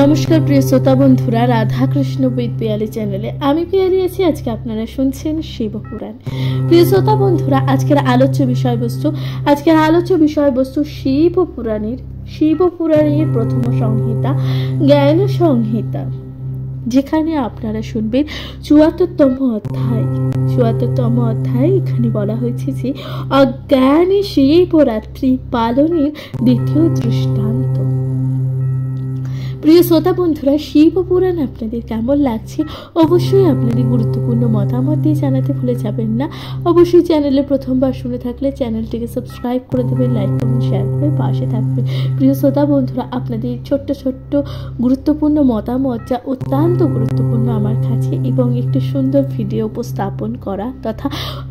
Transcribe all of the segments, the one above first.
নমস্কার প্রিয় শ্রোতা বন্ধুরা, রাধাকৃষ্ণ উইথ পিয়ালি চ্যানেলে আমি পিয়ালি আছি। আজকে আপনারা শুনছেন শিবপুরাণ। প্রিয় শ্রোতা বন্ধুরা, আজকের আলোচ্য বিষয়বস্তু শিবপুরাণের প্রথম সংহিতা জ্ঞান সংহিতা, যেখানে আপনারা শুনবেন ৭৪তম অধ্যায়। এখানে বলা হয়েছে যে অজ্ঞানী শিবরাত্রি পালনের দ্বিতীয় দৃষ্টান্ত। প্রিয় শ্রোতা বন্ধুরা, শিবপুরাণ আপনাদের কেমন লাগছে অবশ্যই আপনাদের গুরুত্বপূর্ণ মতামত দিয়ে জানাতে ভুলে যাবেন না। অবশ্যই চ্যানেলে প্রথমবার শুনে থাকলে চ্যানেলটিকে সাবস্ক্রাইব করে দেবেন, লাইক কমেন্ট শেয়ার করে পাশে থাকবেন। প্রিয় শ্রোতা বন্ধুরা, আপনাদের ছোট্ট গুরুত্বপূর্ণ মতামত যা অত্যন্ত গুরুত্বপূর্ণ আমার কাছে, এবং একটি সুন্দর ভিডিও উপস্থাপন করা তথা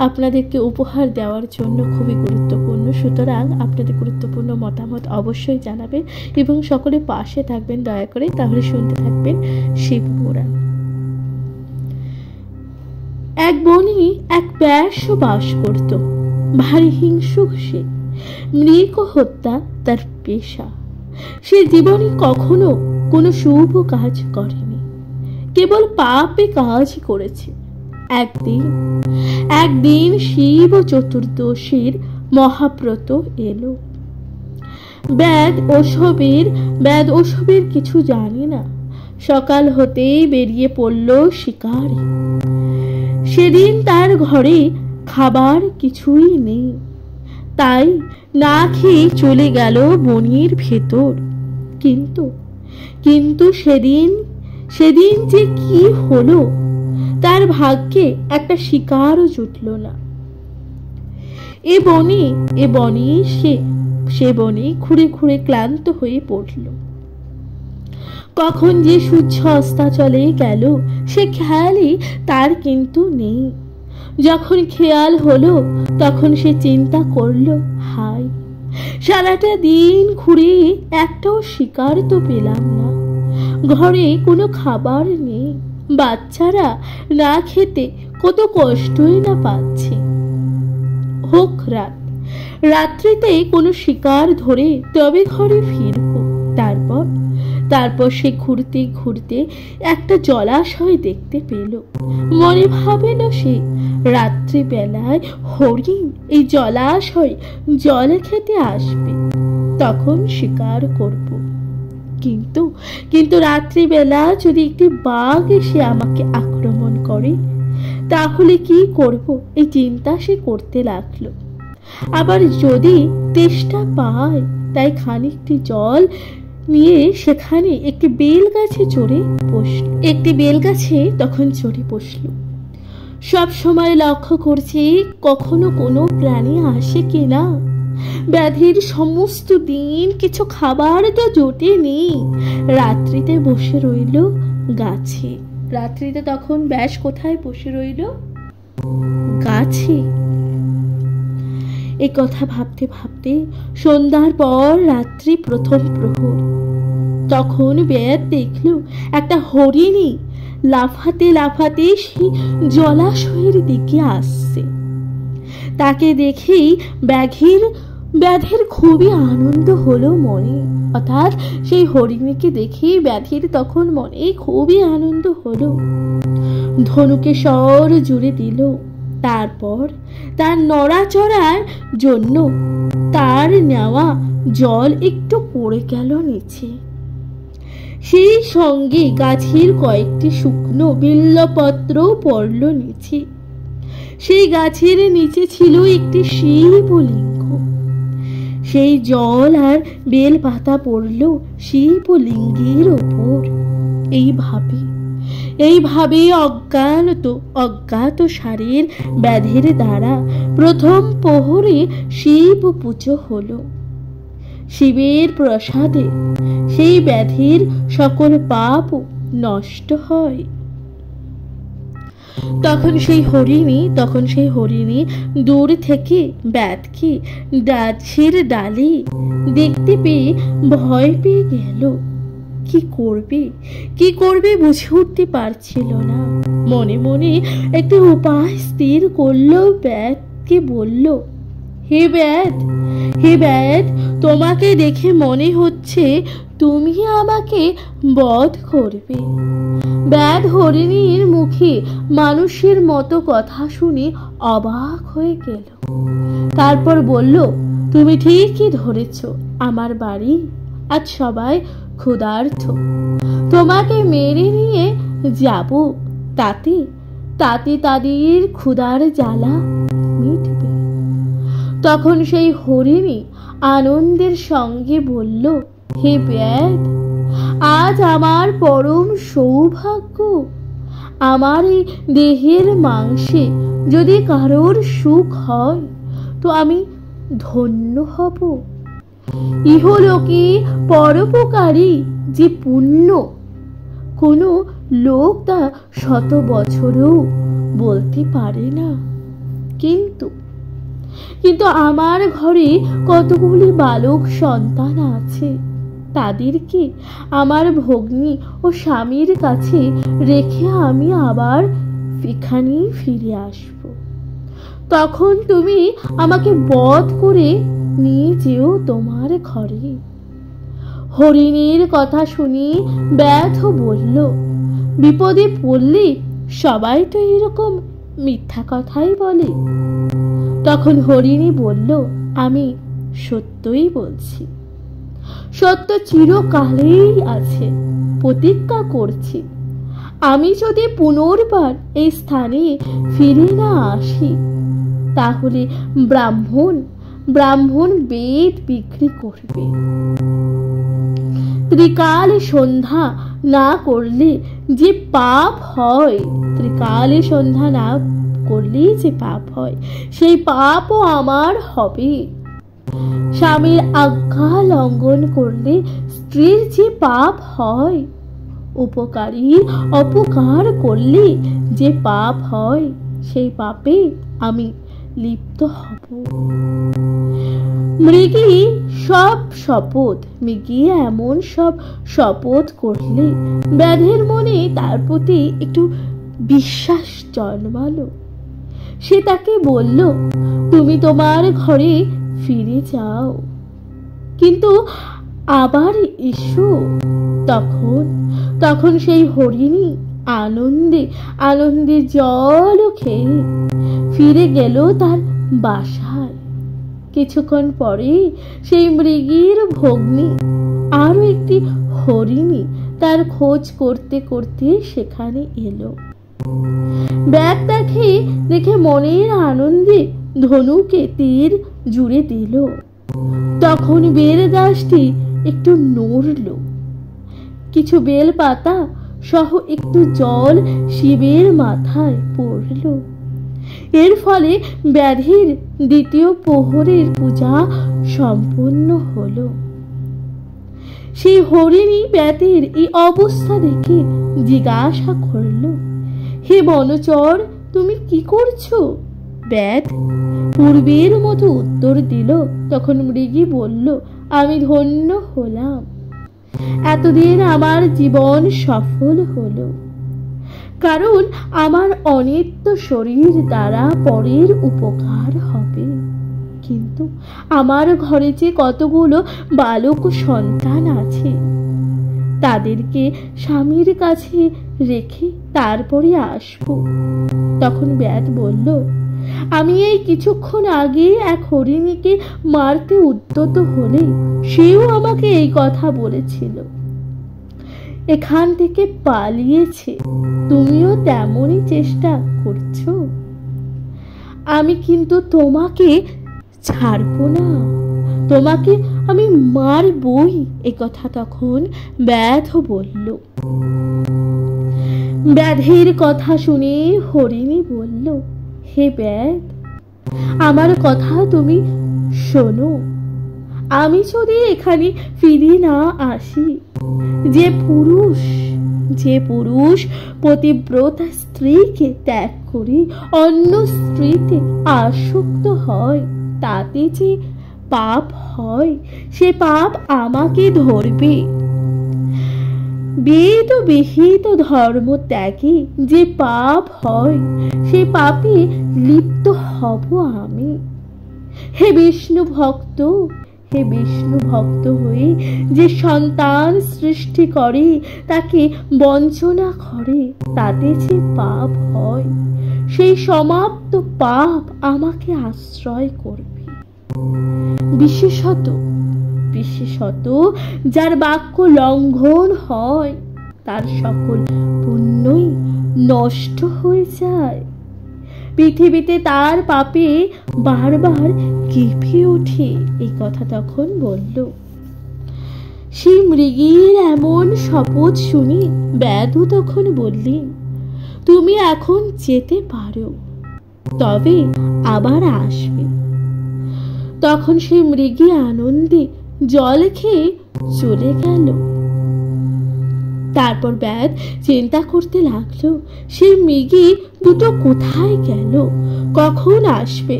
আপনাদেরকে উপহার দেওয়ার জন্য খুবই গুরুত্বপূর্ণ। সুতরাং আপনাদের গুরুত্বপূর্ণ মতামত অবশ্যই জানাবেন এবং সকলে পাশে থাকবেন দয়া করে। তাহলে শুনতে থাকবেন শিবপুরাণ। এক বনে এক ব্যাস বাস করত। ভারী হিংসুক সে, মৃগ হত্যা তার পেশা। সে জীবনে কখনো কোনো শুভ কাজ করেনি, কেবল পাপে কাজ করেছে। একদিন শিব চতুর্দশীর মহাব্রত এলো। বেদ ওসবের কিছু জানি না। সকাল হতেই বেরিয়ে পড়ল শিকারে। সেদিন তার ঘরে খাবার কিছুই নেই, তাই না খেয়ে চলে গেল বনের ভেতর। কিন্তু সেদিন যে কি হলো, তার ভাগ্যে একটা শিকারও জুটল না। সে বনে ঘুরে ক্লান্ত হয়ে পড়ল। কখন যে সূর্য অস্তাচলে গেল সে খেয়ালই তার কিন্তু নেই। যখন খেয়াল হলো তখন সে চিন্তা করলো, হায়, সারাটা দিন ঘুরে একটাও শিকার তো পেলাম না। ঘরে কোনো খাবার নেই, বাচ্চারা না খেতে কত কষ্টই না পাচ্ছে। হোক রাত্রিতে কোনো শিকার ধরে তবে ঘরে ফিরব। তারপর সে ঘুরতে একটা জলাশয় দেখতে পেল। মনে ভাবেল সে রাত্রিবেলায় হরিণ এই জলাশয় জল খেতে আসবে, তখন শিকার করব। কিন্তু রাত্রিবেলা যদি একটি বাঘ এসে আমাকে আক্রমণ করে তাহলে কি করব, এই চিন্তা সে করতে লাগলো। আবার যদি তেষ্টা পায়, তাই খানিকটি জল নিয়ে সেখানে একটি বেল গাছে তখন চড়ে বসল। সব সময় লক্ষ্য করছে কখনো কোনো প্রাণী আসে কিনা। ব্যাধির সমস্ত দিন কিছু খাবার তো জোটেনি। রাত্রিতে বসে রইল গাছে। রাত্রিতে তখন ব্যাস কোথায় বসে রইল? গাছে। এই কথা ভাবতে ভাবতে সন্ধ্যার পর রাত্রি প্রথম প্রহর। তখন ব্যাস দেখল একটা হরিণী লাফাতে সেই জলাশয়ের দিকে আসছে। তাকে দেখেই ব্যাধির খুবই আনন্দ হলো মনে। অর্থাৎ সেই হরিণীকে দেখে ব্যাধির তখন মনে খুবই আনন্দ হলো। ধনুকে স্বর জুড়ে দিল। তারপর তার নড়াচড়ার জন্য তার নেওয়া জল একটু পড়ে গেল নিচে। সেই সঙ্গে গাছের কয়েকটি শুকনো বিল্বপত্র পড়ল নিচে। সেই গাছের নিচে ছিল একটি শিবলিঙ্গ। সেই জল আর বেল পাতা পড়ল শিবলিঙ্গের ওপর। এইভাবে অজ্ঞাত সারের ব্যাধির দ্বারা প্রথম প্রহরে শিব পুজো হলো। শিবের প্রসাদে সেই ব্যাধির সকল পাপ নষ্ট হয়। তখন সেই হরিণী দূর থেকে ব্যাধকে গাছের ডালে দেখতে পেয়ে ভয় পেয়ে গেল। কি করবে বুঝে উঠতে পারছিল না। মনে একটি উপায় স্থির করলো। ব্যাধকে বলল, হে ব্যাধ, তোমাকে দেখে মনে হচ্ছে ইচ্ছে তুমি আমাকে বধ করবে। ব্যাধ হরিণীর মুখে মানুষের মতো কথা শুনে অবাক হয়ে গেল। তারপর বলল, তুমি ঠিকই ধরেছ, আমার বাড়ি আজ সবাই ক্ষুধার্ত, তোমাকে মেরে নিয়ে যাব, তাতে তাতে তাদের ক্ষুধার জ্বালা মিটবে। তখন সেই হরিণী আনন্দের সঙ্গে বলল, হে ব্যাধ, আজ আমার পরম সৌভাগ্য, আমার এই দেহের মাংসে যদি কারোর সুখ হয় তো আমি ধন্য হব। ইহলোকে পরোপকারী যে পুণ্য কোনো লোক তা 100 বছরেও বলতে পারে না। কিন্তু আমার ঘরে কতগুলি বালক সন্তান আছে, তাদেরকে আমার ভগ্নী ও স্বামীর কাছে রেখে আমি আবার এখানে ফিরে আসব। তখন তুমি আমাকে বধ করে নিয়ে যেও তোমার ঘরে। হরিণীর কথা শুনি ব্যাধ বলল, বিপদে পড়লে সবাই তো এরকম মিথ্যা কথাই বলে। তখন হরিণী বলল, আমি সত্যই বলছি, সত্য চিরকালেই আছে, প্রতিজ্ঞা করছি, আমি যদি পুনর্বার এই স্থানে ফিরে না আসি তাহলে ব্রাহ্মণ বেদ বিক্রি করবে। ত্রিকালে সন্ধ্যা না করলে যে পাপ হয়, ত্রিকালে সন্ধ্যা না করলেই যে পাপ হয়, সেই পাপও আমার হবে। স্বামীর আজ্ঞা লঙ্ঘন করলে স্ত্রীর যে পাপ হয়, উপকারীর অপকার করলে যে পাপ হয়, সেই পাপে আমি লিপ্ত হব। মৃগী এমন সব শপথ করলে ব্যাধের মনে তার প্রতি একটু বিশ্বাস জন্মালো। সে তাকে বলল, তুমি তোমার ঘরে ফিরে যাও, কিন্তু আবার এসো। তখন সেই হরিণী আনন্দে জল খেয়ে ফিরে গেল তার বাসায়। কিছুক্ষণ পরে সেই মৃগীর ভগ্নী আরো একটি হরিণী তার খোঁজ করতে করতে সেখানে এলো। ব্যাগ দেখে মনের আনন্দে ধনুকে তীর জুড়ে দিল। তখন বেল গাছটি একটু নড়ল, কিছু বেল পাতা সহ একটু জল শিবের মাথায় পড়ল। এর ফলে ব্যাধির দ্বিতীয় প্রহরের পূজা সম্পন্ন হলো। সেই হরিণী ব্যাধির এই অবস্থা দেখে জিজ্ঞাসা করল, হে বনচর, তুমি কি করছো? ব্যাধ পূর্বের মতো উত্তর দিল। তখন মৃগী বলল, আমি ধন্য হলাম, এতদিন আমার জীবন সফল হলো, কারণ আমার অনিত্য শরীর দ্বারা পরের উপকার হবে। কিন্তু আমার ঘরে যে কতগুলো বালক সন্তান আছে, তাদেরকে স্বামীর কাছে রেখে তারপরে আসবো। তখন ব্যাধ বলল, আমি এই কিছুক্ষণ আগে এক হরিণীকে মারতে উদ্যত হলে সেও আমাকে এই কথা বলেছিল, এখান থেকে পালিয়েছে, তুমিও তেমনই চেষ্টা করছো। আমি কিন্তু তোমাকে ছাড়বো না, তোমাকে আমি মারবই। একথা তখন ব্যাধ বলল। ব্যাধের কথা শুনে হরিণী বলল, হে ব্যাধ, আমার কথা তুমি শোনো। আমি যদি এখানে ফিরে না আসি, যে পুরুষ পতিব্রতা স্ত্রীকে ত্যাগ করে অন্য স্ত্রীতে আসক্ত হয়, তাতে যে পাপ হয়, সে পাপ আমাকে ধরবে। বেদ বিহিত ধর্ম ত্যাগে যে পাপ হয়, সে পাপে লিপ্ত হব আমি। হে বিষ্ণু ভক্ত, হে বিষ্ণু ভক্ত হয়ে যে সন্তান সৃষ্টি করে তাকে বঞ্চনা করে, তাতে যে পাপ হয়, সেই সমাপ্ত পাপ আমাকে আশ্রয় করবে। বিশেষত যার বাক্য লঙ্ঘন হয় তার সকল পুণ্যই নষ্ট হয়ে যায়। পৃথিবীতে তার পাপে বারবার কেঁপে ওঠে। এই কথা তখন বলল। সেই মৃগীর এমন শপথ শুনি ব্যাধ তখন বললেন, তুমি এখন যেতে পারো, তবে আবার আসবে। তখন সেই মৃগী আনন্দে জল খেয়ে চলে গেল। তারপর ব্যাধ চিন্তা করতে লাগলো, সেই মৃগী দুটো কোথায় গেল, কখন আসবে।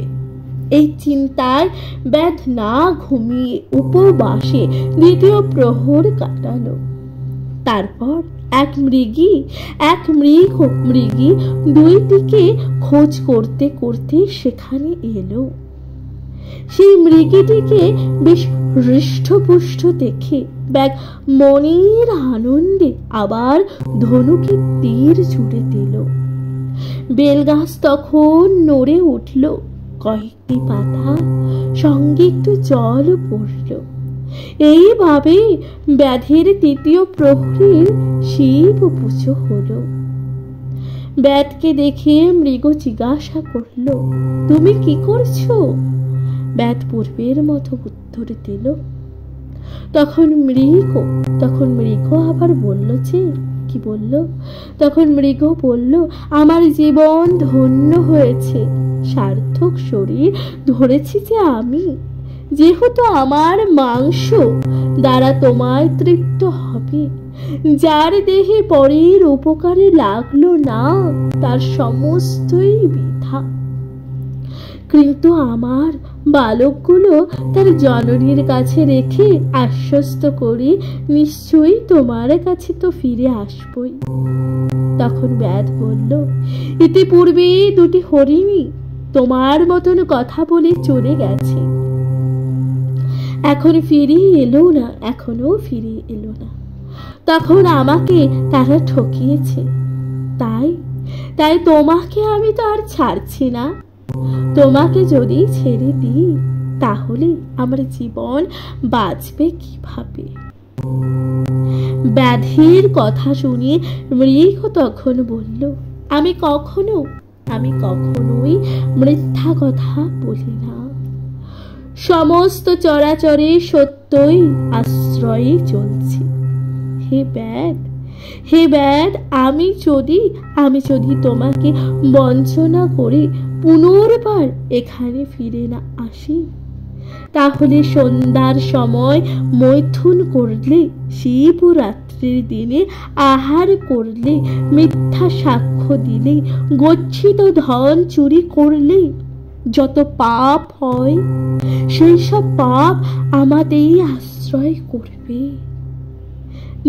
এই চিন্তায় ব্যাধ না ঘুমিয়ে উপবাসে দ্বিতীয় প্রহর কাটালো। তারপর এক মৃগী দুই দিকে খোঁজ করতে করতে সেখানে এলো। সেই মৃগীটিকে বেশ হৃষ্টপুষ্ট দেখে ব্যাগ মনের আনন্দে আবার ধনুকে তীর জুড়ে দিল। বেলগাছ তখন নড়ে উঠল, কয়েকটি পাতা সঙ্গে একটু জল পড়ল। এইভাবে ব্যাধের তৃতীয় প্রহরীর শিব পুজো হলো। ব্যাধকে দেখে মৃগ জিজ্ঞাসা করল, তুমি কি করছো? ব্যাধ পূর্বের মতো উত্তর দিল। তখন মৃগ আবার বলল যে কি বলল? তখন মৃগ বলল, আমার জীবন ধন্য হয়েছে, সার্থক শরীর ধরেছি যে আমি, যেহেতু আমার মাংস দ্বারা তোমায় তৃপ্ত হবে। যার দেহে পরের উপকারে লাগলো না তার সমস্তই বৃথা। কিন্তু আমার বালকগুলো তার জননীর কাছে রেখে আশ্বস্ত করি, নিশ্চয়ই তোমার কাছে তো ফিরে আসবই। তখন ব্যাধ বলল, ইতিপূর্বে দুটি হরিণী তোমার মতন কথা বলে চলে গেছে, এখনো ফিরে এলো না। তখন আমাকে তারা ঠকিয়েছে, তাই তোমাকে আমি তো আর ছাড়ছি না। তোমাকে যদি ছেড়ে দিই তাহলে আমার জীবন বাঁচবে কিভাবে? ব্যাধির কথা শুনে মৃগ তখন বলল, আমি কখনোই মিথ্যা কথা বলি না। সমস্ত চরাচরে সত্যই আশ্রয়ে চলছি। হে ব্যাধ, আমি যদি তোমাকে বঞ্চনা করে পুনর্বার এখানে ফিরে না আসি, তাহলে সন্ধ্যার সময় মৈথুন করলে, শিবরাত্রির দিনে আহার করলে, মিথ্যা সাক্ষ্য দিলে, গচ্ছিত ধন চুরি করলে যত পাপ হয় সেই সব পাপ আমাদেরই আশ্রয় করবে।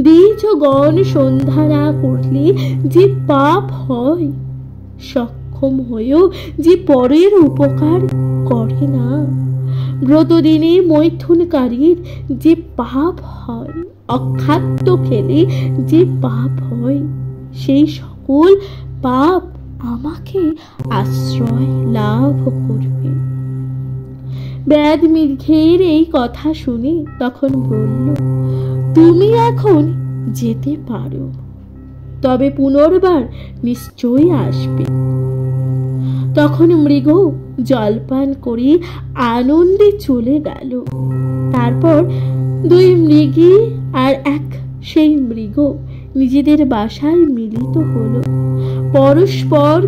দ্বিজগণ সন্ধ্যা না করলে যে পাপ হয়, সক্ষম হয়েও যে পরের উপকার করে না, ব্রতদিনে মৈথুনকারীর যে পাপ হয়, অখাদ্য খেলে যে পাপ হয়, সেই সকল পাপ আমাকে আশ্রয় লাভ করবে। ব্যাধ মৃগের এই কথা শুনে তখন বলল, তুমি এখন যেতে পারো, তবে পুনর্বার নিশ্চয়ই আসবে। তখন মৃগ জলপান করে আনন্দে চলে গেল। তারপর দুই মৃগী আর সেই মৃগ নিজেদের বাসায় মিলিত হলো,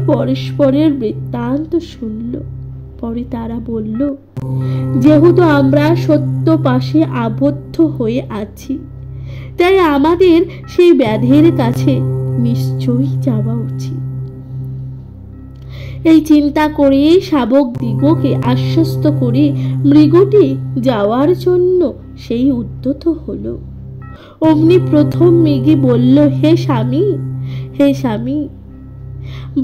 পরস্পরের বৃত্তান্ত শুনল। পরে তারা বলল, যেহেতু আমরা সত্য পাশে আবদ্ধ হয়ে আছি, তাই আমাদের সেই ব্যাধের কাছে নিশ্চয়ই যাওয়া উচিত। এই চিন্তা করে শাবক দিগকে আশ্বস্ত করে মৃগটি যাওয়ার জন্য সেই উদ্যত হলো। অমনি প্রথম মৃগী বলল, হে স্বামী,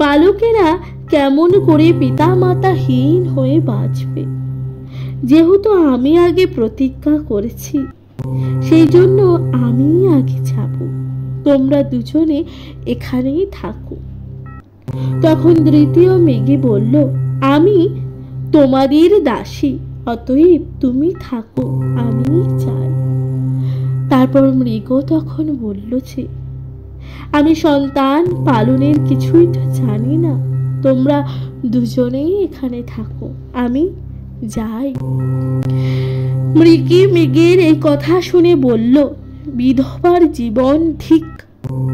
বালকেরা কেমন করে পিতা মাতাহীন হয়ে বাঁচবে? যেহেতু আমি আগে প্রতিজ্ঞা করেছি, সেই জন্য আমি আগে যাব, তোমরা দুজনে এখানেই থাকো। তখন তৃতীয় মেঘে বলল, আমি তোমাদের দাসী, অতএব তুমি থাকো, আমি চাই। তারপর মৃগ তখন বলল যে, আমি সন্তান পালনের কিছুই তো জানি না, তোমরা দুজনেই এখানে থাকো, আমি যাই। মৃগী মৃগের এই কথা শুনে বলল, বিধবার জীবন ঠিক।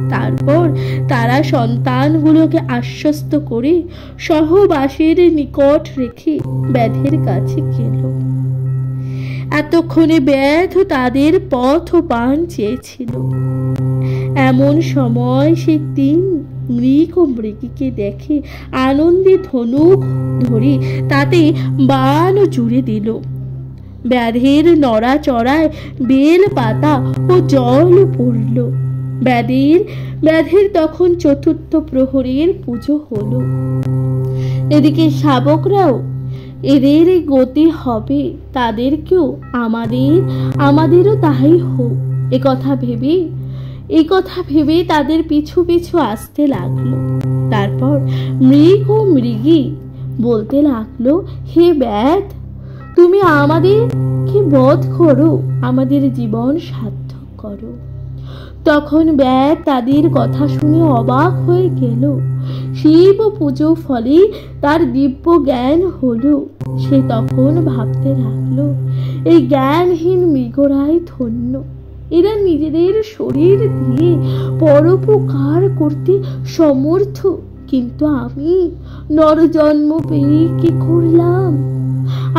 তারপর তারা সন্তানগুলোকে আশ্বস্ত করে সহবাসের নিকট রেখে ব্যাধের কাছে গেল। এতক্ষণে ব্যাধ তাদের পথ পান চেয়েছিল। এমন সময় সে তিন মৃগ ও মৃগীকে দেখে আনন্দে ধনুক ধরে তাতে বাণ জুড়ে দিল। ব্যাধের নড়াচড়ায় বেল পাতা ও জল পড়ল। ব্যাধের তখন চতুর্থ প্রহরের পুজো হলো। এদিকে শাবকরাও এদের গতি হবে, তাদেরকেও আমাদেরও তাই হোক, এই কথা ভেবে তাদের পিছু পিছু আসতে লাগলো। তারপর মৃগ ও মৃগী বলতে লাগলো, হে ব্যাধ, তুমি আমাদেরকে বধ করো, আমাদের জীবন সার্থক করো। তখন ব্যাধ তাদের কথা শুনে অবাক হয়ে গেল। শিব পুজো ফলে তার দিব্য জ্ঞান হলো। সে তখন ভাবতে লাগলো, এই জ্ঞানহীন মৃগরাই ধন্য, এরা নিজেদের শরীর দিয়ে পরোপকার করতে সমর্থ, কিন্তু আমি নরজন্ম পেয়ে কি করলাম?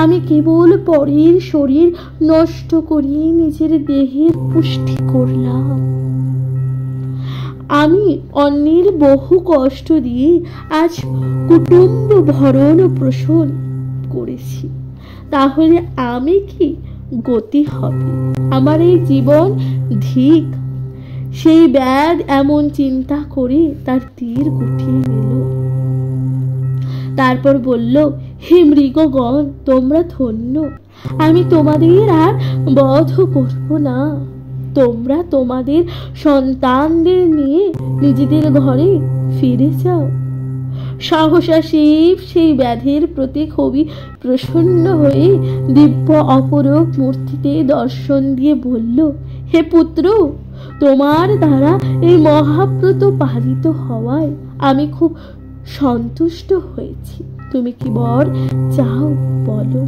আমি কেবল পরের শরীর নষ্ট করিয়ে নিজের দেহের পুষ্টি করলাম। আমি অন্যের বহু কষ্ট দিয়ে আজ কুটুম্ব ভরণ পোষণ করেছি, তাহলে আমি কি গতি হবে? আমার এই জীবন ধিক। সেই ব্যাধ এমন চিন্তা করে তার তীর গুটিয়ে নিল। তারপর বলল, হে মৃগগণ, তোমরা ধন্য, আমি তোমাদের আর বধ করব না। তোমরা তোমাদের সন্তানদের নিয়ে নিজেদের ঘরে ফিরে যাও। সহসা শিব সেই ব্যাধের প্রতি খুবই প্রসন্ন হয়ে দিব্য অপরূপ মূর্তিতে দর্শন দিয়ে বলল, হে পুত্র, তোমার দ্বারা এই মহাব্রত পালিত হওয়ায় আমি খুব সন্তুষ্ট হয়েছি। তুমি কি বর চাও বলো।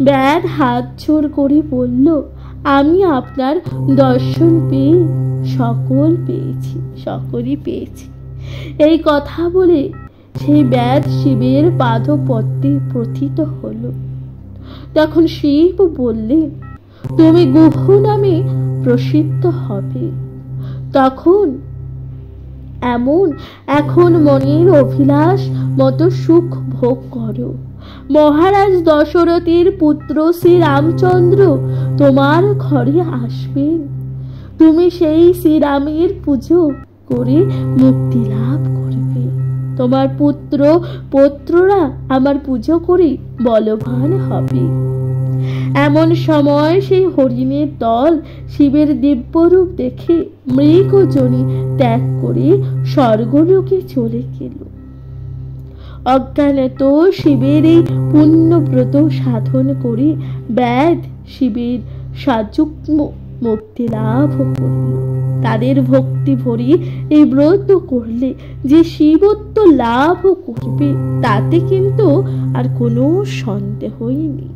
ব্যাধ হাত জোড় করে বলল, আমি আপনার দর্শন পেয়ে সকলই পেয়েছি। এই কথা বলে সেই ব্যাধ শিবের পাদপদ্মে প্রথিত হল। তখন শিব বললেন, তুমি গুহ নামে প্রসিদ্ধ হবে। তখন এখন মনের অভিলাষ মতো সুখ ভোগ করো। মহারাজ দশরথের পুত্র শ্রী রামচন্দ্র তোমার ঘরে আসবেন। তুমি সেই শ্রীরামের পুজো করে মুক্তি লাভ করবে। তোমার পুত্ররা আমার পুজো করে বলবান হবে। এমন সময় সেই হরিণের দল শিবের দিব্যরূপ দেখে মৃগ যোনি ত্যাগ করে স্বর্গলোকে চলে গেল। অজ্ঞানত শিবের এই পুণ্যব্রত সাধন করে ব্যাধ শিবের সাযুগ্ম মুক্তি লাভ করল। তাদের ভক্তি ভরি এই ব্রত করলে যে শিবত্ব লাভ করবে তাতে কিন্তু আর কোনো সন্দেহই নেই।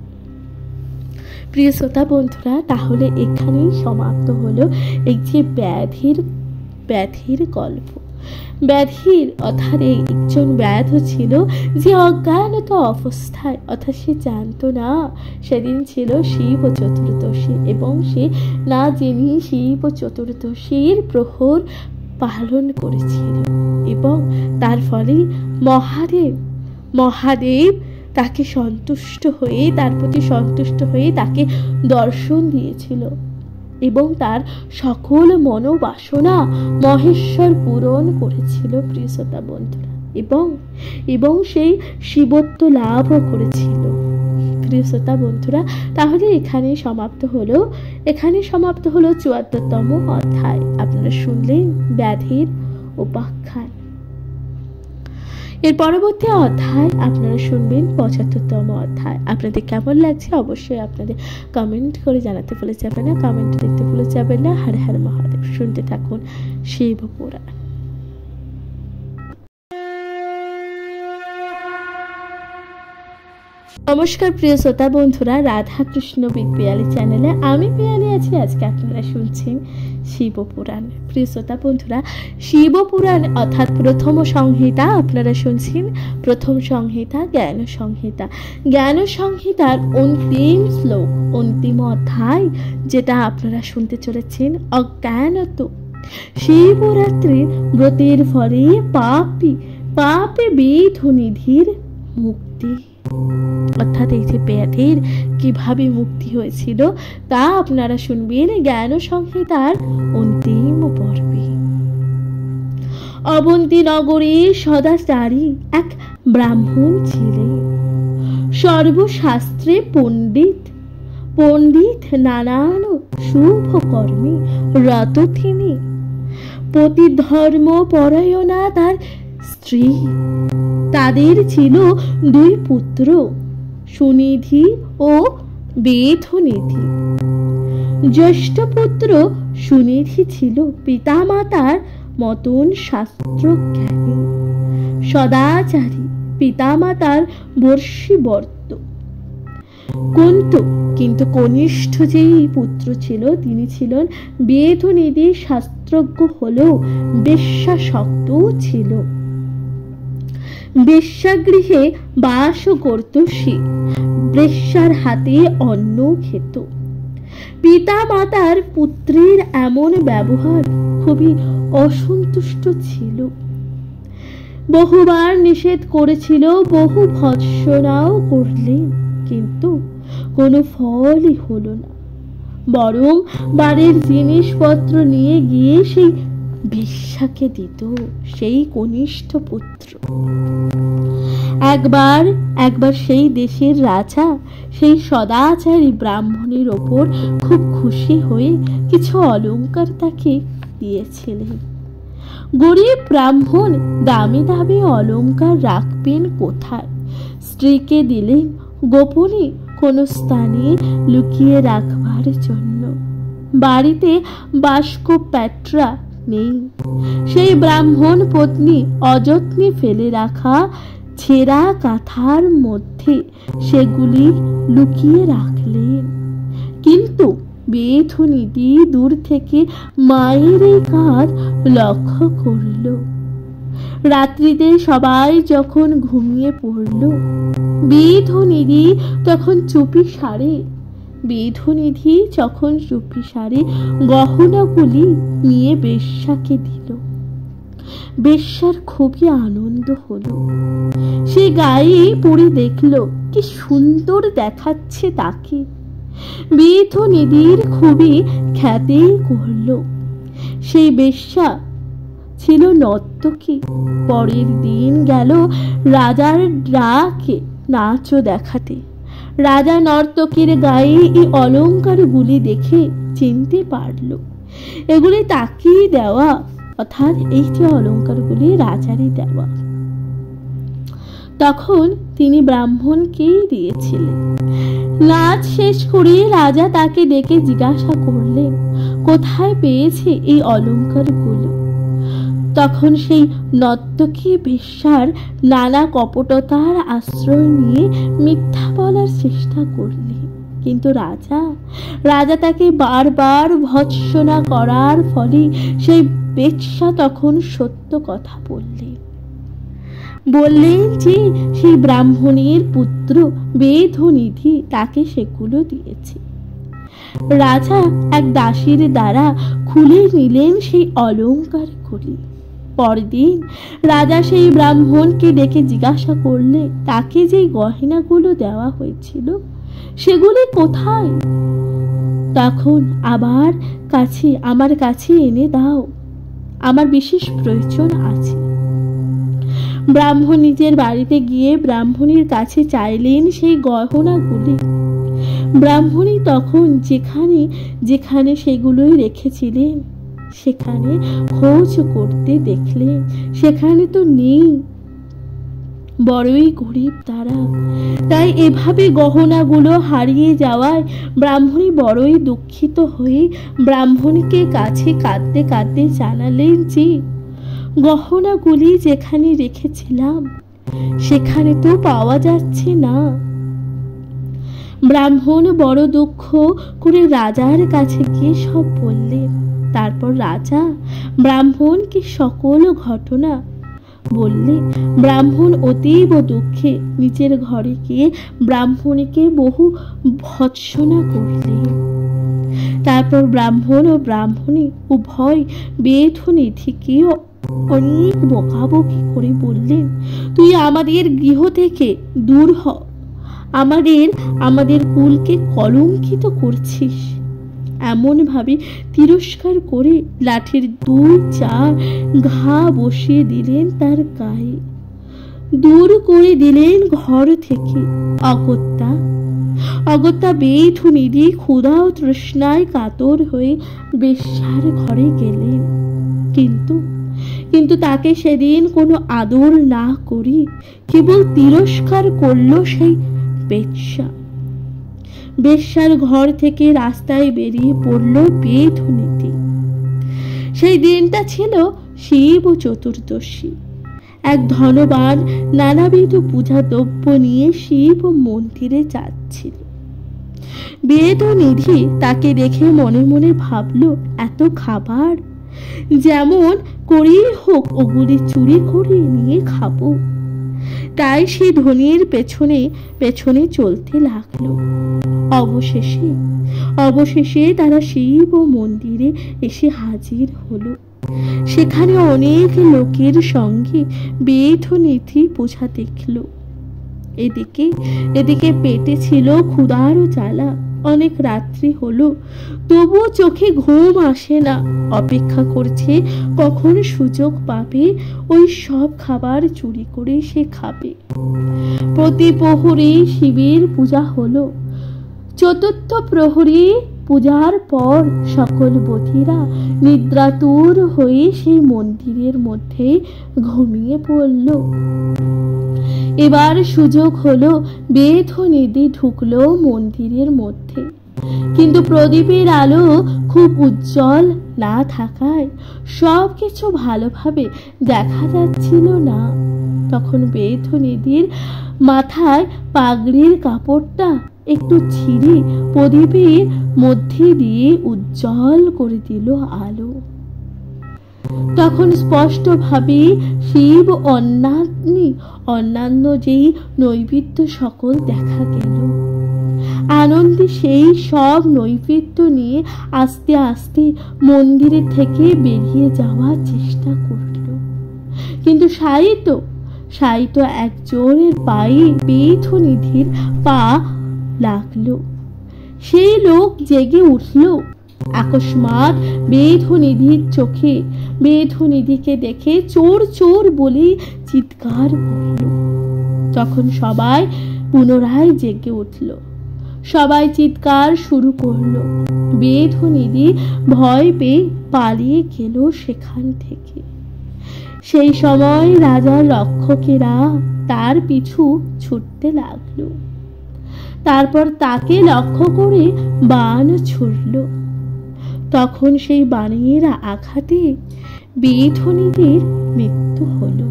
প্রিয় শ্রোতা বন্ধুরা, তাহলে এখানেই সমাপ্ত হলো এই যে ব্যাধির গল্প। ব্যাধির অর্থাৎ একজন ব্যাধ ছিল যে অজ্ঞানত অবস্থায়, অর্থাৎ সে জানতো না সেদিন ছিল শিব চতুর্দশী, এবং সে না জেনে শিব চতুর্দশীর প্রহর পালন করেছিল, এবং তার ফলে মহাদেব তাকে তার প্রতি সন্তুষ্ট হয়ে তাকে দর্শন দিয়েছিল, এবং তার সকল মনোবাসনা মহেশ্বর পূরণ করেছিল। প্রিয় শ্রোতা বন্ধুরা, এবং সেই শিবত্ব লাভও করেছিল। প্রিয় শ্রোতা বন্ধুরা, তাহলে এখানে সমাপ্ত হলো ৭৪তম অধ্যায়। আপনারা শুনলেন ব্যাধির উপাখ্যান। এর পরবর্তী অধ্যায় আপনারা শুনবেন ৭৫তম অধ্যায়। আপনাদের কেমন লাগছে অবশ্যই আপনাদের কমেন্ট করে জানাতে ভুলে যাবেন না, কমেন্ট লিখতে ভুলে যাবেন না। হর হর মহাদেব। শুনতে থাকুন শিব পুরাণ। নমস্কার প্রিয় শ্রোতা বন্ধুরা, রাধা কৃষ্ণ বিগ পিয়ালি চ্যানেলে আমি পিয়ালি আছি। আজকে আপনারা শুনছেন শিবপুরাণ। প্রিয় শ্রোতা বন্ধুরা, শিবপুরাণ অর্থাৎ প্রথম সংহিতা আপনারা শুনছেন। প্রথম সংহিতা জ্ঞান সংহিতা। জ্ঞান সংহিতার অন্তিম শ্লোক, অন্তিম অধ্যায় যেটা আপনারা শুনতে চলেছেন, অজ্ঞানত শিবরাত্রির ব্রতের ফলে পাপে বিধুনিধির মুক্তি। অর্থাৎ এই যে ব্যাধির কিভাবে মুক্তি হয়েছিল তা আপনারা শুনবেন জ্ঞান সংহিতার অন্তিম পর্বে। অবন্তী নগরে সদাচারী এক ব্রাহ্মণ ছিলেন, সর্বশাস্ত্রে পণ্ডিত নানান শুভ কর্মে রত তিনি। পতিধর্ম পরায়ণা তার স্ত্রী। তাদের ছিল 2 পুত্র, সুনিধি ও বেধনিধি। জ্যেষ্ঠ পুত্র সুনিধি ছিল পিতামাতার মতন শাস্ত্রজ্ঞানী, সদাচারী, পিতামাতার বর্ষীবর্ত। কিন্তু কনিষ্ঠ যেই পুত্র ছিল তিনি ছিলেন বেধনিধি, শাস্ত্রজ্ঞ হলেও বেশ্যাসক্ত ছিল। বেশ্যাগৃহে বাস করত সে, বেশ্যার হাতে অন্ন খেত। পিতা মাতার পুত্রের এমন ব্যবহার খুবই অসন্তুষ্ট ছিল। বহুবার নিষেধ করেছিল, বহু ভৎসনাও করলেন, কিন্তু কোনো ফলই হলো না। বরং বাড়ির জিনিসপত্র নিয়ে গিয়ে সেই বেশ্যাকে দিত সেই কনিষ্ঠ পুত্র। একবার সেই দেশের রাজা সেই সদাচারী ব্রাহ্মণের ওপর খুব খুশি হয়ে কিছু অলংকার তাকে দিয়েছিলেন। গরিব ব্রাহ্মণ দামি দামি অলংকার রাখবেন কোথায়? স্ত্রীকে দিলেন গোপনে কোনো স্থানে লুকিয়ে রাখবার জন্য। বাড়িতে বাস্ক প্যাট্রা নেই। সেই ব্রাহ্মণ পত্নী অযত্নে ফেলে রাখা ছেঁড়া কাঁথার মধ্যে সেগুলি লুকিয়ে রাখলেন। কিন্তু বেধনিধি দূর থেকে মায়ের এই কাজ লক্ষ্য করল। রাত্রিতে সবাই যখন ঘুমিয়ে পড়ল, বেধনিধি তখন চুপি সারে গহনাগুলি নিয়ে বেশ্যাকে দিল। বেশ্যার খুবই আনন্দ হলো। সে গায়ে পরে দেখল কি সুন্দর দেখাচ্ছে তাকে। বেধনিধির খুবই খ্যাতি করল। সেই বেশ্যা ছিল নর্তকী। পরের দিন গেল রাজার ডাকে নাচ দেখাতে। রাজা নর্তকীর গায়ে এই অলংকারগুলি দেখে চিনতে পারল এগুলি তাকেই দেওয়া, অর্থাৎ এই যে অলংকারগুলি রাজারই দেওয়া। তখন তিনি ব্রাহ্মণকেই দিয়েছিলেন। নাচ শেষ করে রাজা তাকে ডেকে জিজ্ঞাসা করলেন কোথায় পেয়েছে এই অলংকারগুলো। তখন সেই নর্তকী বেশ্যার নানা কপটতার আশ্রয় নিয়ে মিথ্যা বলার চেষ্টা করলেন। কিন্তু রাজা তাকে বারবার ভৎসনা করার ফলে সেই বেশ্যা তখন সত্য কথা বললেন যে সেই ব্রাহ্মণের পুত্র বেধনিধি তাকে সেগুলো দিয়েছে। রাজা এক দাসীর দ্বারা খুলে নিলেন সেই অলংকারগুলি। পরদিন রাজা সেই ব্রাহ্মণকে ডেকে জিজ্ঞাসা করলে তাকে যে গহনাগুলো দেওয়া হয়েছিল সেগুলি কোথায়। তখন আমার কাছে এনে দাও, আমার বিশেষ প্রয়োজন আছে। ব্রাহ্মণ নিজের বাড়িতে গিয়ে ব্রাহ্মণীর কাছে চাইলেন সেই গহনাগুলি। ব্রাহ্মণী তখন যেখানে যেখানে সেগুলোই রেখেছিলেন সেখানে খোঁজ করতে দেখলেন সেখানে তো নেই। বড়ই গরিব তারা, তাই এভাবে গহনাগুলো হারিয়ে যাওয়ায় ব্রাহ্মণী বড়ই দুঃখিত হয়ে ব্রাহ্মণীকে কাছে কাঁদতে কাঁদতে জানালেন যে গহনাগুলি যেখানে রেখেছিলাম সেখানে তো পাওয়া যাচ্ছে না। ব্রাহ্মণ বড় দুঃখ করে রাজার কাছে গিয়ে সব বললেন। তারপর রাজা ব্রাহ্মণকে সকল ঘটনা বললে ব্রাহ্মণ অতীব দুঃখে নিজের ঘরে গিয়ে ব্রাহ্মণীকে বহু ভৎসনা করলেন। তারপর ব্রাহ্মণ ও ব্রাহ্মণী উভয় বেদনিধিকে অনেক বকাবকি করে বললেন, তুই আমাদের গৃহ থেকে দূর হ, আমাদের কুলকে কলঙ্কিত করছিস। এমন ভাবে তিরস্কার করে লাঠির 2-4 ঘা বসিয়ে দিলেন তার গায়ে। দূর করে দিলেন ঘর থেকে। অগত্যা বেদনিধি ক্ষুধা ও তৃষ্ণায় কাতর হয়ে বেশ্যার ঘরে গেলেন। কিন্তু তাকে সেদিন কোনো আদর না করি কেবল তিরস্কার করল সেই বেশ্যা। বেশ্যার ঘর থেকে রাস্তায় বেরিয়ে পড়ল বেদনিধি। সেই দিনটা ছিল শিব চতুর্দশী। এক ধনবান নানাবিধ পূজা দ্রব্য নিয়ে শিব মন্দিরে যাচ্ছিল। বেদনিধি তাকে দেখে মনে মনে ভাবল, এত খাবার, যেমন করেই হোক ওগুলি চুরি করে নিয়ে খাবো। তাই সে ধনির পেছনে পেছনে চলতে লাগলো। অবশেষে তারা শিব মন্দিরে এসে হাজির হলো। সেখানে অনেক লোকের সঙ্গে বেদনিধি পূজা দেখল। এদিকে পেটে ছিল ক্ষুধার জ্বালা। অনেক রাত্রি হলো, তবুও চোখে ঘুম আসে না। অপেক্ষা করছে কখন সুযোগ পাবে ওই সব খাবার চুরি করে সে খাবে। প্রতি প্রহরে শিবের পূজা হলো। চতুর্থ প্রহরী পূজার পর সকল বধিরা নিদ্রাতুর হয়ে সেই মন্দিরের মধ্যে ঘুমিয়ে পড়ল। এবার সুযোগ হলো, বেদনিধি ঢুকলো মন্দিরের মধ্যে। কিন্তু প্রদীপের আলো খুব উজ্জ্বল না থাকায় সব কিছু ভালোভাবে দেখা যাচ্ছিল না। তখন বেদনিধির মাথায় পাগড়ির কাপড়টা একটু ছিঁড়ে প্রদীপের মধ্যে দিয়ে উজ্জ্বল করে দিল আলো। তখন স্পষ্টভাবে শিব অন্যান্য যেই নৈবেদ্য সকল দেখা গেল। আনন্দে সেই সব নৈবেদ্য নিয়ে আস্তে আস্তে মন্দিরের থেকে বেরিয়ে যাওয়ার চেষ্টা করল। কিন্তু সাইতো একজনের পায়ে বেদনিধির পা লাগলো। সেই লোক জেগে উঠল। আকস্মাৎ বেদনিধির চোখে বেদনিধিকে দেখে চোর চোর বলে চিৎকার করল। তখন সবাই পুনরায় জেগে উঠল। সবাই চিৎকার শুরু করলো। বেদনিধি ভয় পেয়ে পালিয়ে গেল সেখান থেকে। সেই সময় রাজার রক্ষকেরা তার পিছু ছুটতে লাগলো। তারপর তাকে লক্ষ্য করে বাণ ছুড়ল। তখন সেই বাণের আঘাতে বেদনিধির মৃত্যু হলো।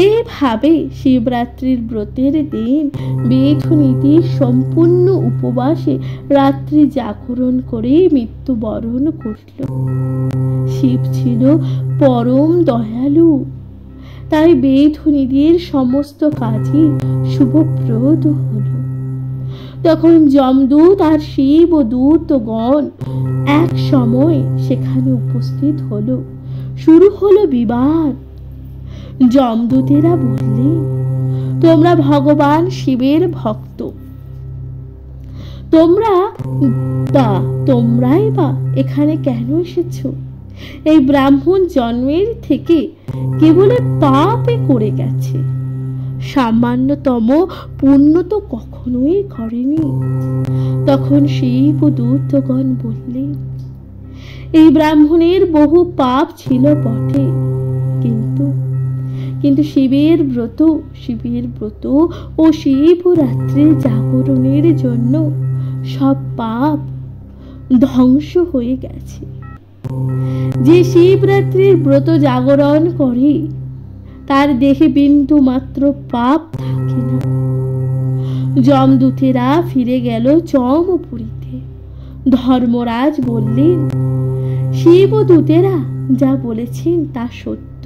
এইভাবে শিবরাত্রির ব্রতের দিন বেদনিধি সম্পূর্ণ উপবাসে রাত্রি জাগরণ করে মৃত্যুবরণ করল। শিব ছিল পরম দয়ালু, তাই বেদনিধির সমস্ত কাজই শুভপ্রদ হল। তখন যমদূত আর শিব দূতগণ এক সময় সেখানে উপস্থিত হলো। শুরু হলো বিবাদ। যমদূতেরা বললেন, তোমরা ভগবান শিবের ভক্ত, তোমরাই বা এখানে কেন এসেছো? এই ব্রাহ্মণ জন্মের থেকে কেবল পাপে করে গেছে, সামান্যতম পুণ্য তো কখনোই করেনি। তখন শিব ও দূতগণ বললেন, এই ব্রাহ্মণের বহু পাপ ছিল বটে, কিন্তু শিবের ব্রত ও শিবরাত্রির জাগরণের জন্য সব পাপ ধ্বংস হয়ে গেছে। যে শিবরাত্রির ব্রত জাগরণ করে তার দেহে বিন্দু মাত্র পাপ থাকে না। যমদূতেরা ফিরে গেল চমপুরীতে। ধর্মরাজ বললেন, শিবদূতেরা যা বলেছেন তা সত্য,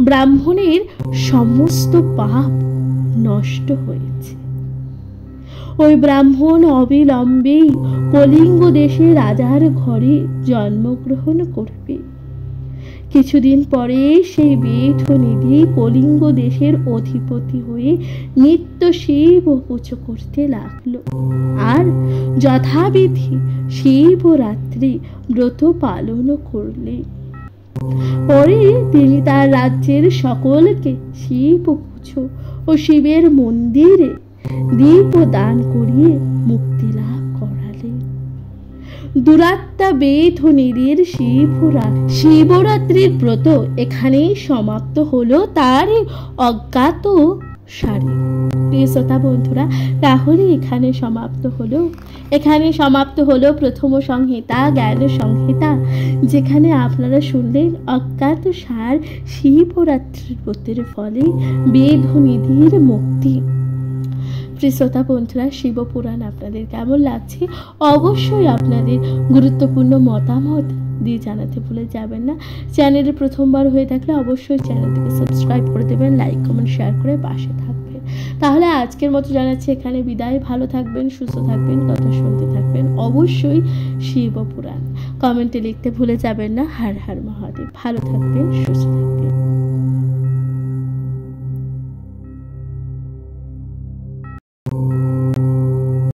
ব্রাহ্মণের সমস্ত পাপ নষ্ট হয়েছে। ওই ব্রাহ্মণ অবিলম্বেই কলিঙ্গ দেশে রাজার ঘরে জন্মগ্রহণ করবে। কিছুদিন পরে সেই বেদনিধি কলিঙ্গ দেশের অধিপতি হয়ে নিত্য শিব পুজো করতে লাগলো, আর যথাবিধি শিবরাত্রি ব্রত পালন করলেন। পরে তিনি তার রাজ্যের সকলকে শিব পুজো ও শিবের মন্দিরে দীপ দান করিয়ে মুক্তি লাভ করালেন। দুরাত্মা বেদনিধির শিবরাত্রির ব্রত এখানেই সমাপ্ত হলো তার অজ্ঞাত সারে। প্রিয় শ্রোতা বন্ধুরা, তাহলে এখানে সমাপ্ত হলো প্রথম সংহিতা, জ্ঞান সংহিতা, যেখানে আপনারা শুনলেন অজ্ঞাত সার শিবরাত্রির ব্রতের ফলে বেদনিধির মুক্তি। প্রিয় শ্রোতা বন্ধুরা, শিবপুরাণ আপনাদের কেমন লাগছে অবশ্যই আপনাদের গুরুত্বপূর্ণ মতামত দিয়ে জানাতে ভুলে যাবেন না। চ্যানেলে প্রথমবার হয়ে থাকলে অবশ্যই চ্যানেলটিকে সাবস্ক্রাইব করে দেবেন, লাইক কমেন্ট শেয়ার করে পাশে থাকবেন। তাহলে আজকের মতো জানাচ্ছি এখানে বিদায়। ভালো থাকবেন, সুস্থ থাকবেন, কথা শুনতে থাকবেন অবশ্যই শিবপুরাণ। কমেন্টে লিখতে ভুলে যাবেন না। হর হর মহাদেব। ভালো থাকবেন, সুস্থ থাকবেন।